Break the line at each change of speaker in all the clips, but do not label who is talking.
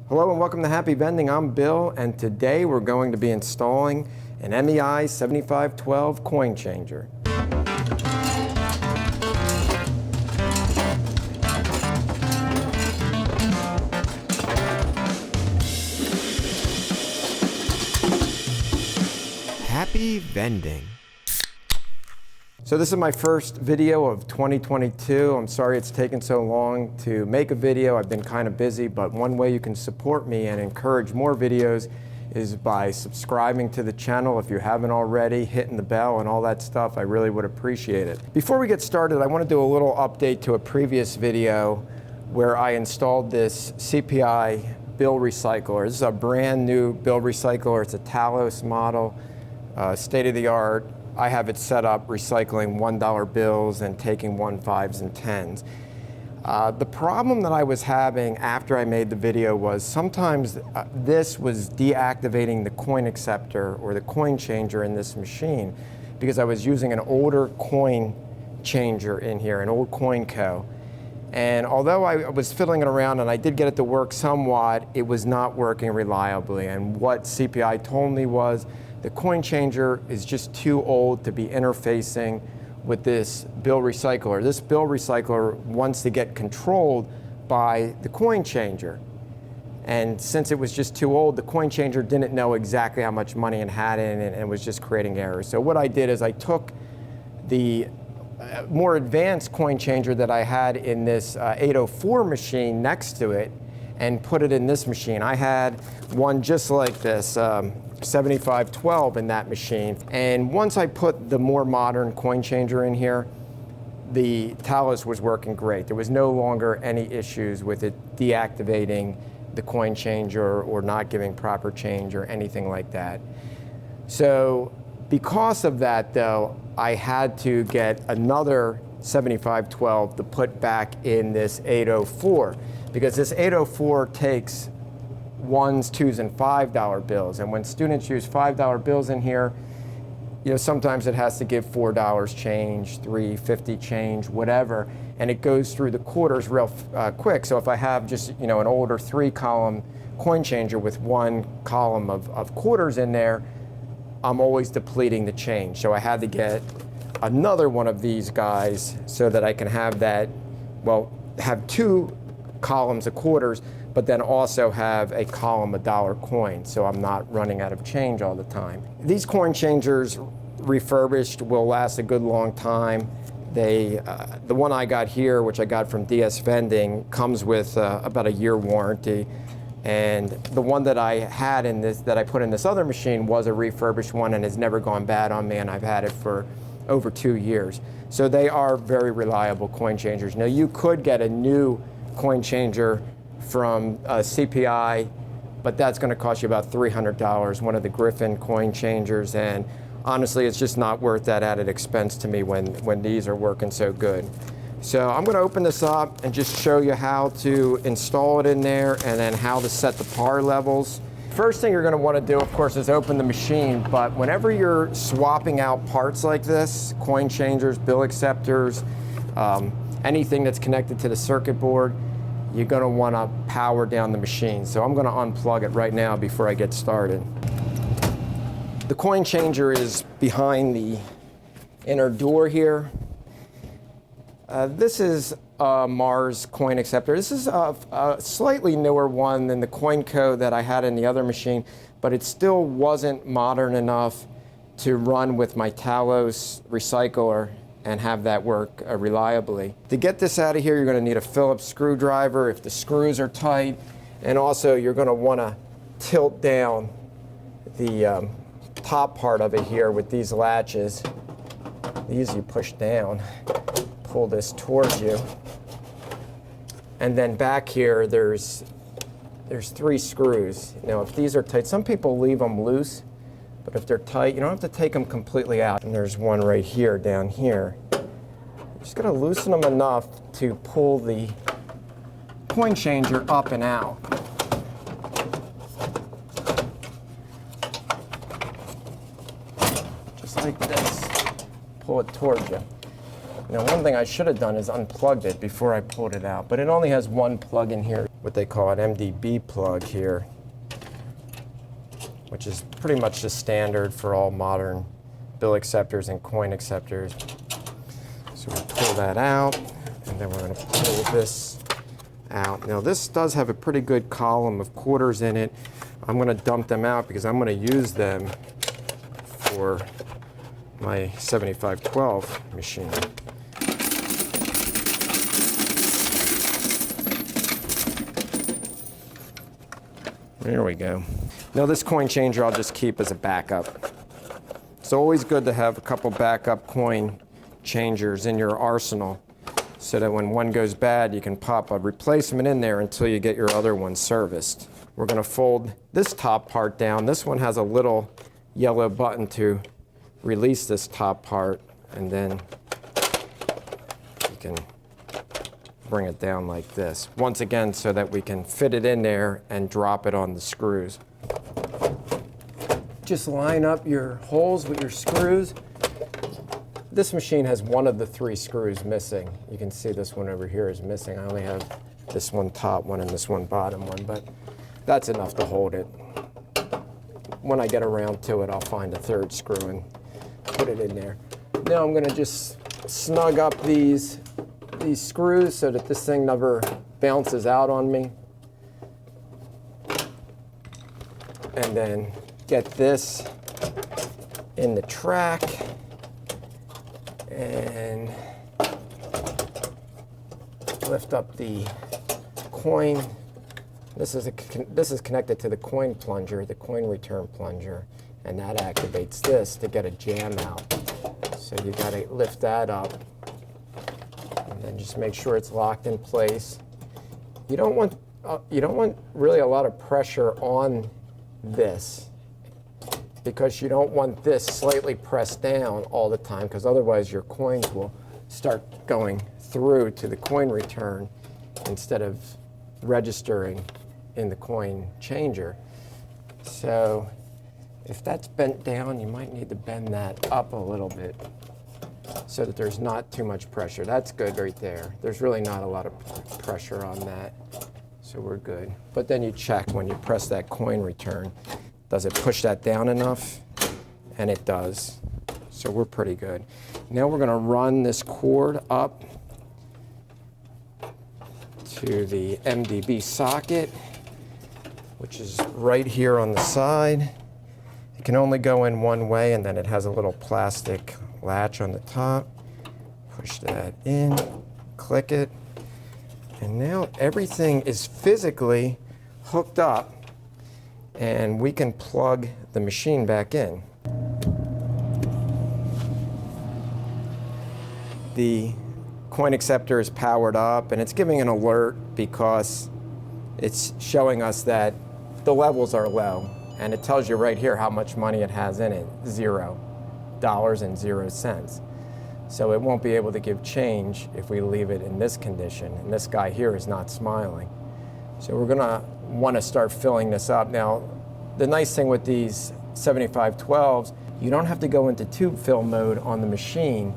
Hello and welcome to Happy Vending. I'm Bill, and today we're going to be installing an MEI 7512 coin changer. Happy Vending. So this is my first video of 2022. I'm sorry it's taken so long to make a video. I've been kind of busy, but one way you can support me and encourage more videos is by subscribing to the channel if you haven't already, hitting the bell and all that stuff. I really would appreciate it. Before we get started, I want to do a little update to a previous video where I installed this CPI bill recycler. This is a brand new bill recycler. It's a Talos model, state-of-the-art. I have it set up recycling $1 bills and taking 1/5s and 10s. The problem that I was having after I made the video was sometimes this was deactivating the coin acceptor or the coin changer in this machine because I was using an older coin changer in here, an old CoinCo. And although I was fiddling it around and I did get it to work somewhat, it was not working reliably. And what CPI told me was the coin changer is just too old to be interfacing with this bill recycler. This bill recycler wants to get controlled by the coin changer. And since it was just too old, the coin changer didn't know exactly how much money it had in it and was just creating errors. So what I did is I took the more advanced coin changer that I had in this 804 machine next to it and put it in this machine. I had one just like this, 7512 in that machine. And once I put the more modern coin changer in here, the Talos was working great. There was no longer any issues with it deactivating the coin changer or not giving proper change or anything like that. So because of that though, I had to get another 7512 to put back in this 804 because this 804 takes $1s, $2s, and $5 bills. And when students use $5 bills in here, you know, sometimes it has to give $4 change, $3.50 change, whatever, and it goes through the quarters real quick. So if I have just, you know, an older 3-column coin changer with 1 column of quarters in there, I'm always depleting the change. So I had to get another one of these guys so that I can have that, well, have 2 columns of quarters, but then also have a column of dollar coins, so I'm not running out of change all the time. These coin changers, refurbished, will last a good long time. The one I got here, which I got from DS Vending, comes with about a year warranty. And the one that I had in this, that I put in this other machine, was a refurbished one and has never gone bad on me, and I've had it for over 2 years. So they are very reliable coin changers. Now you could get a new coin changer from CPI, but that's going to cost you about $300, one of the Griffin coin changers, and honestly it's just not worth that added expense to me when these are working so good. So I'm going to open this up and just show you how to install it in there and then how to set the par levels. First thing you're going to want to do, of course, is open the machine, but whenever you're swapping out parts like this, coin changers, bill acceptors, anything that's connected to the circuit board, you're going to want to power down the machine. So I'm going to unplug it right now before I get started. The coin changer is behind the inner door here. This is a Mars coin acceptor. This is a slightly newer one than the CoinCo that I had in the other machine, but it still wasn't modern enough to run with my Talos recycler and have that work reliably. To get this out of here, you're going to need a Phillips screwdriver if the screws are tight, and also you're going to want to tilt down the top part of it here with these latches. These you push down, pull this towards you, and then back here there's 3 screws. Now if these are tight, some people leave them loose, but if they're tight, you don't have to take them completely out. And there's one right here, down here. You're just gonna loosen them enough to pull the coin changer up and out. Just like this. Pull it towards you. Now one thing I should have done is unplugged it before I pulled it out, but it only has one plug in here. what they call an MDB plug here, which is pretty much the standard for all modern bill acceptors and coin acceptors. So we pull that out, and then we're going to pull this out. Now this does have a pretty good column of quarters in it. I'm going to dump them out because I'm going to use them for my 7512 machine. There we go. Now this coin changer I'll just keep as a backup. It's always good to have a couple backup coin changers in your arsenal so that when one goes bad, you can pop a replacement in there until you get your other one serviced. We're going to fold this top part down. This one has a little yellow button to release this top part, and then you can bring it down like this. Once again, so that we can fit it in there and drop it on the screws. Just line up your holes with your screws. This machine has one of the 3 screws missing. You can see this one over here is missing. I only have this one top one and this one bottom one, but that's enough to hold it. When I get around to it, I'll find a 3rd screw and put it in there. Now I'm gonna just snug up these screws so that this thing never bounces out on me. And then get this in the track and lift up the coin. This is connected to the coin plunger, the coin return plunger, and that activates this to get a jam out. So you got to lift that up and then just make sure it's locked in place. You don't want really a lot of pressure on this, because you don't want this slightly pressed down all the time, because otherwise your coins will start going through to the coin return instead of registering in the coin changer. So if that's bent down, you might need to bend that up a little bit so that there's not too much pressure. That's good right there. There's really not a lot of pressure on that, so we're good. But then you check when you press that coin return. Does it push that down enough? And it does. So we're pretty good. Now we're going to run this cord up to the MDB socket, which is right here on the side. It can only go in one way, and then it has a little plastic latch on the top. Push that in, click it, and now everything is physically hooked up, and we can plug the machine back in. The coin acceptor is powered up, and it's giving an alert because it's showing us that the levels are low, and it tells you right here how much money it has in it, $0.00. So it won't be able to give change if we leave it in this condition, and this guy here is not smiling. So we're gonna wanna start filling this up. Now, the nice thing with these 7512s, you don't have to go into tube fill mode on the machine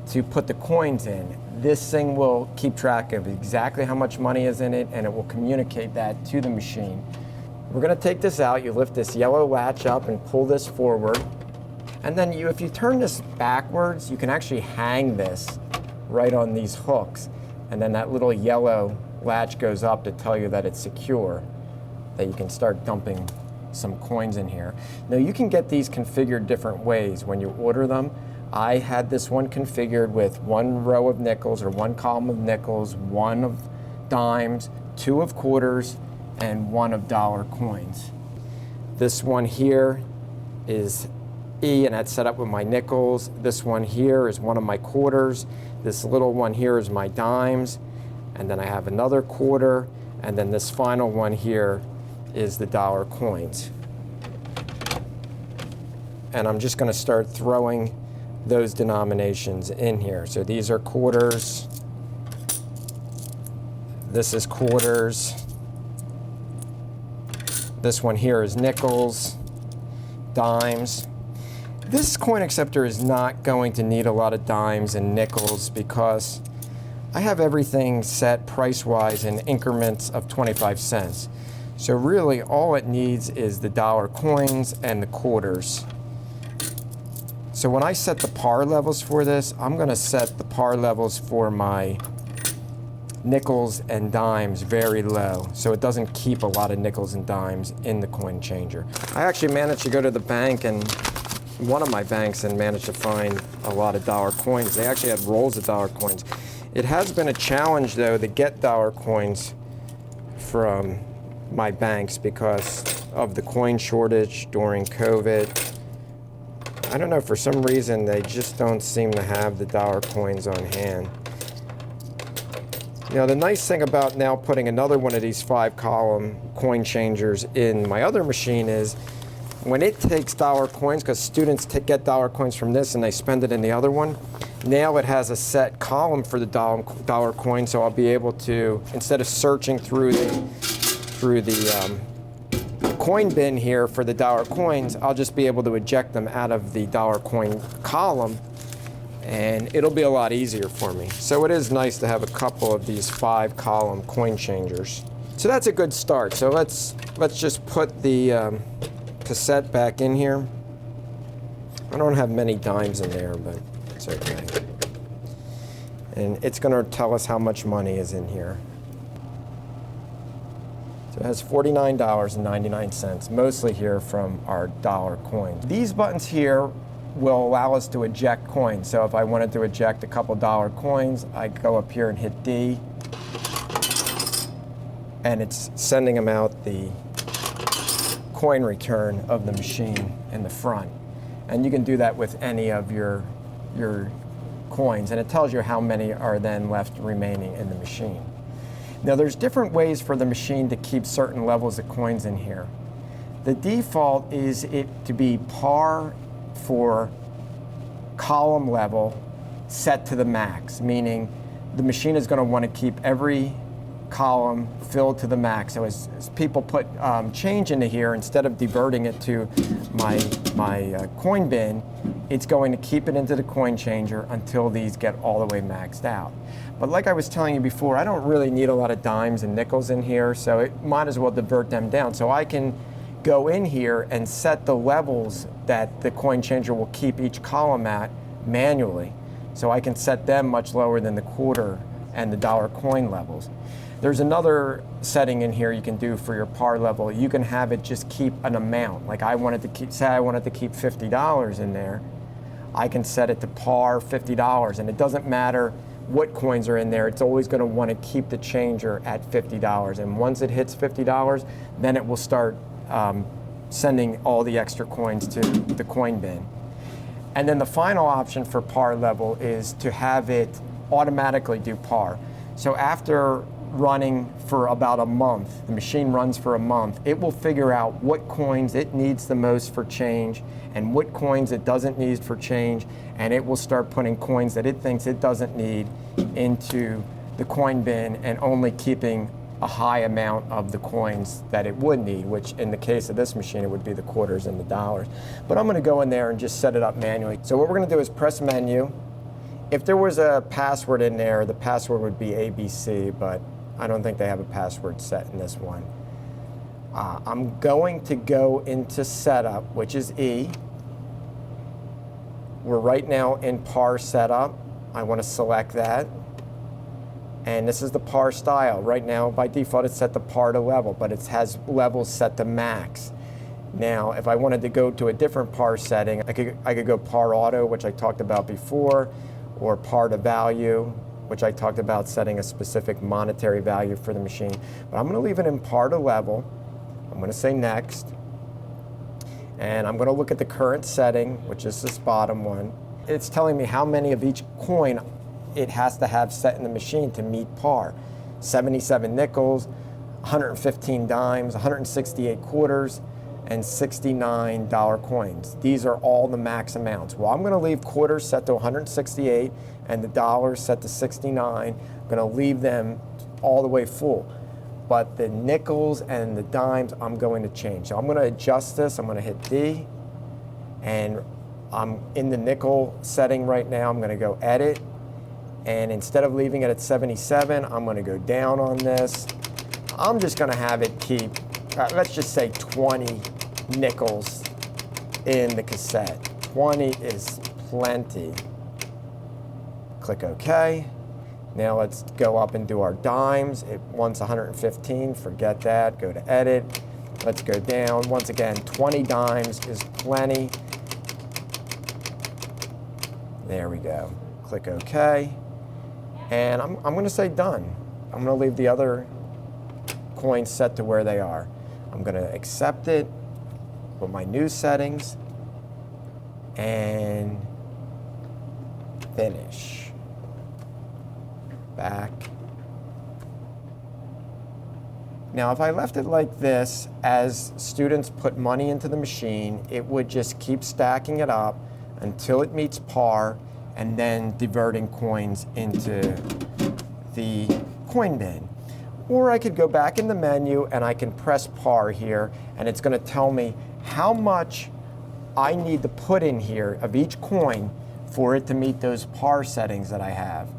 to put the coins in. This thing will keep track of exactly how much money is in it, and it will communicate that to the machine. We're gonna take this out. You lift this yellow latch up and pull this forward. And then if you turn this backwards, you can actually hang this right on these hooks. And then that little yellow latch goes up to tell you that it's secure, that you can start dumping some coins in here. Now you can get these configured different ways when you order them. I had this one configured with 1 row of nickels, or 1 column of nickels, 1 of dimes, 2 of quarters, and 1 of dollar coins. This one here is E, and that's set up with my nickels. This one here is 1 of my quarters. This little one here is my dimes. And then I have another quarter, and then this final one here is the dollar coins. And I'm just gonna start throwing those denominations in here. So these are quarters. This is quarters. This one here is nickels, dimes. This coin acceptor is not going to need a lot of dimes and nickels because I have everything set price-wise in increments of 25 cents. So really all it needs is the dollar coins and the quarters. So when I set the par levels for this, I'm gonna set the par levels for my nickels and dimes very low, so it doesn't keep a lot of nickels and dimes in the coin changer. I actually managed to go to the bank, and one of my banks, and managed to find a lot of dollar coins. They actually had rolls of dollar coins. It has been a challenge though to get dollar coins from my banks because of the coin shortage during COVID. I don't know, for some reason they just don't seem to have the dollar coins on hand. You know, the nice thing about now putting another one of these 5-column coin changers in my other machine is when it takes dollar coins, because students get dollar coins from this and they spend it in the other one, now it has a set column for the dollar coin, so I'll be able to, instead of searching through the coin bin here for the dollar coins, I'll just be able to eject them out of the dollar coin column, and it'll be a lot easier for me. So it is nice to have a couple of these 5-column coin changers. So that's a good start. So let's just put the cassette back in here. I don't have many dimes in there, but it's okay. And it's going to tell us how much money is in here. So it has $49.99, mostly here from our dollar coins. These buttons here will allow us to eject coins. So if I wanted to eject a couple dollar coins, I go up here and hit D, and it's sending them out the coin return of the machine in the front. And you can do that with any of your coins, and it tells you how many are then left remaining in the machine. Now there's different ways for the machine to keep certain levels of coins in here. The default is it to be par for column level set to the max, meaning the machine is going to want to keep every column filled to the max. So as people put change into here, instead of diverting it to my coin bin, it's going to keep it into the coin changer until these get all the way maxed out. But like I was telling you before, I don't really need a lot of dimes and nickels in here, so it might as well divert them down. So I can go in here and set the levels that the coin changer will keep each column at manually. So I can set them much lower than the quarter and the dollar coin levels. There's another setting in here you can do for your par level. You can have it just keep an amount. Like I wanted to keep, say I wanted to keep $50 in there, I can set it to par $50, and it doesn't matter what coins are in there, it's always going to want to keep the changer at $50. And once it hits $50, then it will start sending all the extra coins to the coin bin. And then the final option for par level is to have it automatically do par. So after running for about a month, the machine runs for a month, it will figure out what coins it needs the most for change and what coins it doesn't need for change, and it will start putting coins that it thinks it doesn't need into the coin bin and only keeping a high amount of the coins that it would need, which in the case of this machine, it would be the quarters and the dollars. But I'm gonna go in there and just set it up manually. So what we're gonna do is press menu. If there was a password in there, the password would be ABC, but I don't think they have a password set in this one. I'm going to go into setup, which is E. We're right now in par setup. I want to select that. And this is the par style. Right now, by default, it's set to par to level, but it has levels set to max. Now, if I wanted to go to a different par setting, I could go par auto, which I talked about before, or par to value, which I talked about setting a specific monetary value for the machine. But I'm going to leave it in par to level. I'm going to say next. And I'm going to look at the current setting, which is this bottom one. It's telling me how many of each coin it has to have set in the machine to meet par. 77 nickels, 115 dimes, 168 quarters, and 69 dollar coins. These are all the max amounts. Well, I'm going to leave quarters set to 168 and the dollars set to 69. I'm going to leave them all the way full. But the nickels and the dimes, I'm going to change. So I'm going to adjust this. I'm going to hit D, and I'm in the nickel setting right now. I'm going to go edit, And instead of leaving it at 77, I'm gonna go down on this. I'm just gonna have it keep, let's just say 20 nickels in the cassette. 20 is plenty. Click OK. Now let's go up and do our dimes. It wants 115, forget that, go to edit. Let's go down. Once again, 20 dimes is plenty. There we go. Click OK. And I'm going to say done. I'm going to leave the other coins set to where they are. I'm going to accept it with my new settings and finish. Back. Now, if I left it like this, as students put money into the machine, it would just keep stacking it up until it meets par, and then diverting coins into the coin bin. Or I could go back in the menu and I can press par here, and it's going to tell me how much I need to put in here of each coin for it to meet those par settings that I have.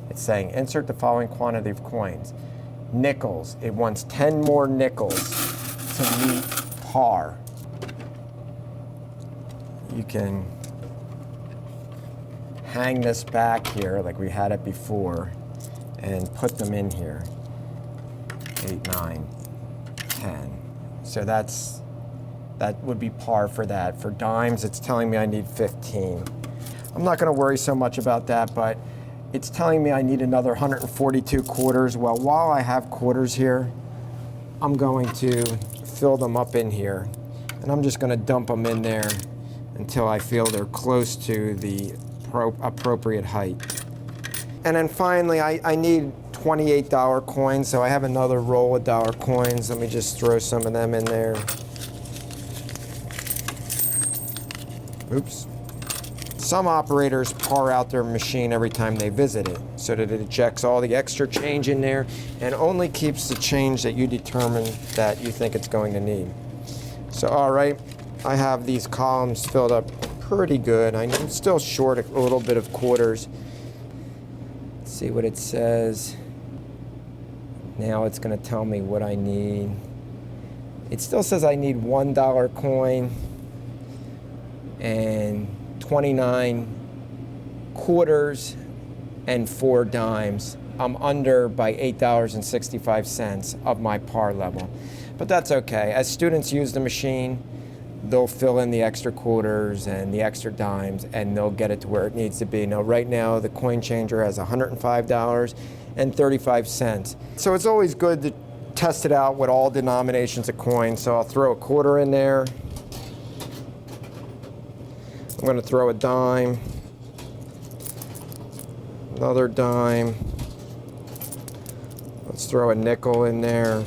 It's saying insert the following quantity of coins. Nickels, it wants 10 more nickels to meet par. You can hang this back here like we had it before and put them in here. 8, 9, 10. So that would be par for that. For dimes, it's telling me I need 15. I'm not going to worry so much about that, but it's telling me I need another 142 quarters. Well, while I have quarters here, I'm going to fill them up in here. And I'm just going to dump them in there until I feel they're close to the appropriate height. And then finally, I need $28 coins, so I have another roll of dollar coins. Let me just throw some of them in there. Oops. Some operators par out their machine every time they visit it so that it ejects all the extra change in there and only keeps the change that you determine that you think it's going to need. So, all right, I have these columns filled up pretty good. I'm still short a little bit of quarters. Let's see what it says. Now it's going to tell me what I need. It still says I need $1 coin and 29 quarters and 4 dimes. I'm under by $8.65 of my par level. But that's okay. As students use the machine, they'll fill in the extra quarters and the extra dimes, and they'll get it to where it needs to be. Now, right now, the coin changer has $105.35. So it's always good to test it out with all denominations of coins. So I'll throw a quarter in there. I'm going to throw a dime, another dime. Let's throw a nickel in there.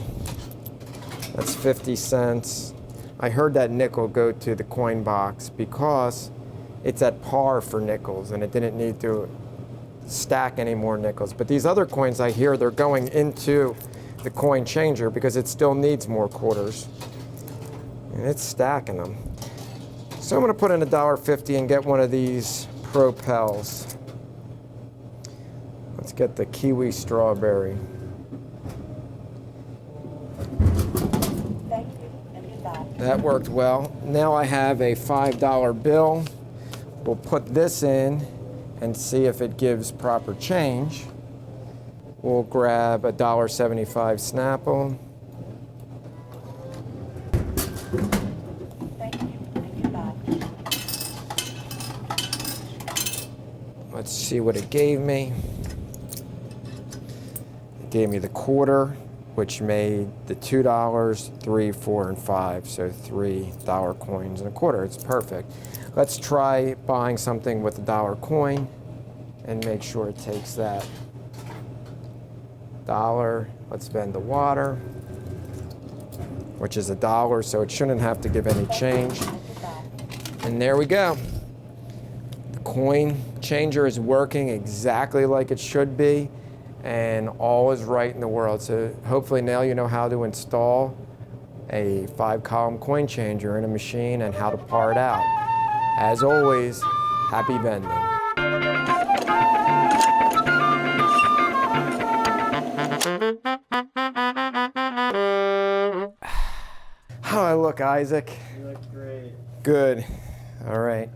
That's 50 cents. I heard that nickel go to the coin box because it's at par for nickels and it didn't need to stack any more nickels. But these other coins I hear, they're going into the coin changer because it still needs more quarters. And it's stacking them. So I'm going to put in $1.50 and get one of these Propels. Let's get the kiwi strawberry.
Thank you, and goodbye.
That worked well. Now I have a $5 bill. We'll put this in and see if it gives proper change. We'll grab a $1.75 Snapple.
Thank you, and goodbye.
Let's see what it gave me. It gave me the quarter, which made the $2, 3, 4, and 5. So $3 coins and a quarter. It's perfect. Let's try buying something with a $1 coin and make sure it takes that. $1. Let's vend the water, which is $1, so it shouldn't have to give any change. And there we go. The coin changer is working exactly like it should be, and all is right in the world. So hopefully now you know how to install a 5-column coin changer in a machine and how to par it out. As always, happy vending. How do I look, Isaac?
You look great.
Good. All right.